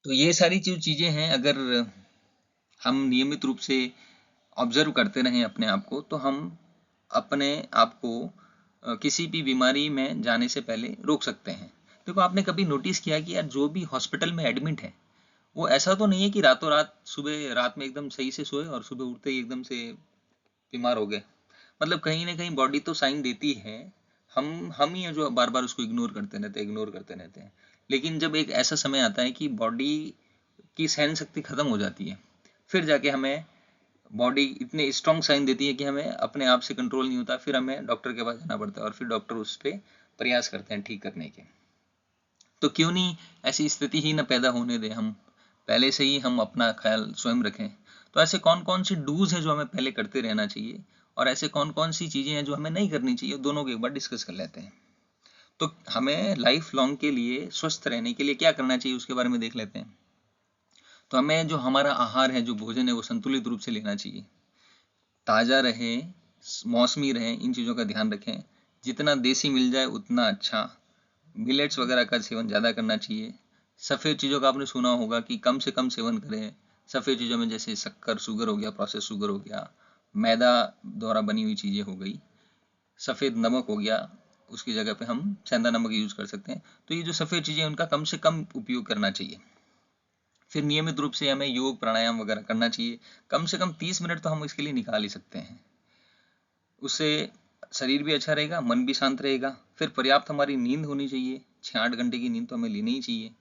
तो ये सारी जो चीज़ें हैं, अगर हम नियमित रूप से ऑब्जर्व करते रहें अपने आप को, तो हम अपने आप को किसी भी बीमारी में जाने से पहले रोक सकते हैं। देखो, आपने कभी नोटिस किया कि यार जो भी हॉस्पिटल में एडमिट है, वो ऐसा तो नहीं है कि रातों रात सुबह रात में एकदम सही से सोए और सुबह उठते ही एकदम से बीमार हो गए। मतलब कहीं ना कहीं बॉडी तो साइन देती है, हम ही हैं जो बार बार उसको इग्नोर करते रहते हैं। लेकिन जब एक ऐसा समय आता है कि बॉडी की सहन शक्ति खत्म हो जाती है, फिर जाके हमें बॉडी इतने स्ट्रॉन्ग साइन देती है कि हमें अपने आप से कंट्रोल नहीं होता, फिर हमें डॉक्टर के पास जाना पड़ता है और फिर डॉक्टर उस पर प्रयास करते हैं ठीक करने के। तो क्यों नहीं ऐसी स्थिति ही न पैदा होने दें, हम पहले से ही हम अपना ख्याल स्वयं रखें। तो ऐसे कौन कौन सी डूज हैं जो हमें पहले करते रहना चाहिए, और ऐसे कौन कौन सी चीज़ें हैं जो हमें नहीं करनी चाहिए, दोनों को एक बार डिस्कस कर लेते हैं। तो हमें लाइफ लॉन्ग के लिए स्वस्थ रहने के लिए क्या करना चाहिए उसके बारे में देख लेते हैं। तो हमें जो हमारा आहार है, जो भोजन है, वो संतुलित रूप से लेना चाहिए, ताज़ा रहे, मौसमी रहे, इन चीज़ों का ध्यान रखें। जितना देसी मिल जाए उतना अच्छा। मिलेट्स वगैरह का सेवन ज़्यादा करना चाहिए। सफ़ेद चीज़ों का आपने सुना होगा कि कम से कम सेवन करें। सफ़ेद चीज़ों में जैसे शक्कर, शुगर हो गया, प्रोसेस शुगर हो गया, मैदा द्वारा बनी हुई चीज़ें हो गई, सफ़ेद नमक हो गया, उसकी जगह पे हम सेंधा नमक यूज़ कर सकते हैं। तो ये जो सफ़ेद चीज़ें हैं उनका कम से कम उपयोग करना चाहिए। फिर नियमित रूप से हमें योग प्राणायाम वगैरह करना चाहिए। कम से कम 30 मिनट तो हम इसके लिए निकाल ही सकते हैं। उससे शरीर भी अच्छा रहेगा, मन भी शांत रहेगा। फिर पर्याप्त हमारी नींद होनी चाहिए, 6-8 घंटे की नींद तो हमें लेनी ही चाहिए,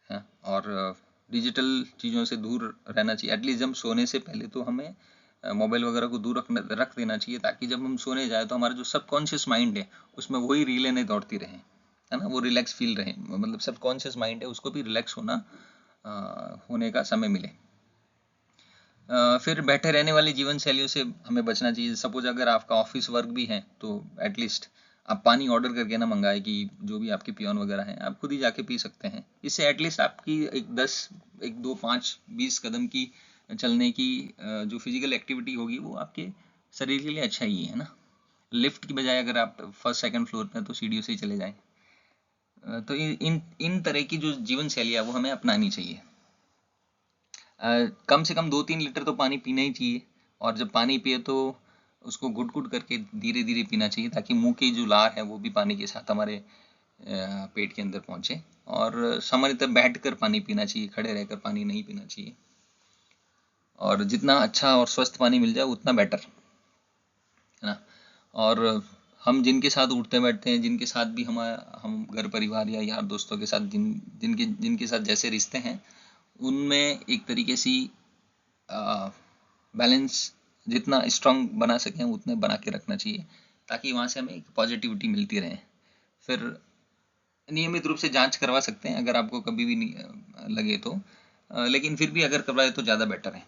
है। और डिजिटल चीज़ों से दूर रहना चाहिए। एटलीस्ट जब सोने से पहले तो हमें मोबाइल वगैरह को दूर रख देना चाहिए, ताकि जब हम सोने जाए तो हमारा जो सबकॉन्शियस माइंड है उसमें वही रीलें नहीं दौड़ती रहें, है ना, वो रिलैक्स फील रहे। मतलब सबकॉन्शियस माइंड है उसको भी रिलैक्स होने का समय मिले। फिर बैठे रहने वाली जीवन शैलियों से हमें बचना चाहिए। सपोज अगर आपका ऑफिस वर्क भी है तो एटलीस्ट आप पानी ऑर्डर करके ना मंगाए, कि जो भी आपके पियोन वगैरह हैं आप खुद ही जाके पी सकते हैं। इससे एटलीस्ट आपकी एक दो 5-20 कदम की चलने की जो फिजिकल एक्टिविटी होगी वो आपके शरीर के लिए अच्छा ही है ना। लिफ्ट की बजाय अगर आप फर्स्ट सेकंड फ्लोर पे तो सीढ़ियों से ही चले जाएं। तो इन तरह की जो जीवन शैली है वो हमें अपनानी चाहिए। कम से कम 2-3 लीटर तो पानी पीना ही चाहिए। और जब पानी पिए तो उसको घुट घुट करके धीरे धीरे पीना चाहिए, ताकि मुंह की जो लार है वो भी पानी के साथ हमारे पेट के अंदर पहुंचे। और सामान्यतः बैठ कर पानी पीना चाहिए, खड़े रहकर पानी नहीं पीना चाहिए। और जितना अच्छा और स्वस्थ पानी मिल जाए उतना बेटर, है ना। और हम जिनके साथ उठते बैठते हैं, जिनके साथ भी हम घर परिवार या यार दोस्तों के साथ जिनके जिनके साथ जैसे रिश्ते हैं, उनमें एक तरीके से बैलेंस जितना स्ट्रांग बना सकें उतने बना के रखना चाहिए, ताकि वहाँ से हमें एक पॉजिटिविटी मिलती रहे। फिर नियमित रूप से जांच करवा सकते हैं अगर आपको कभी भी नहीं लगे तो, लेकिन फिर भी अगर करवाए तो ज़्यादा बेटर है।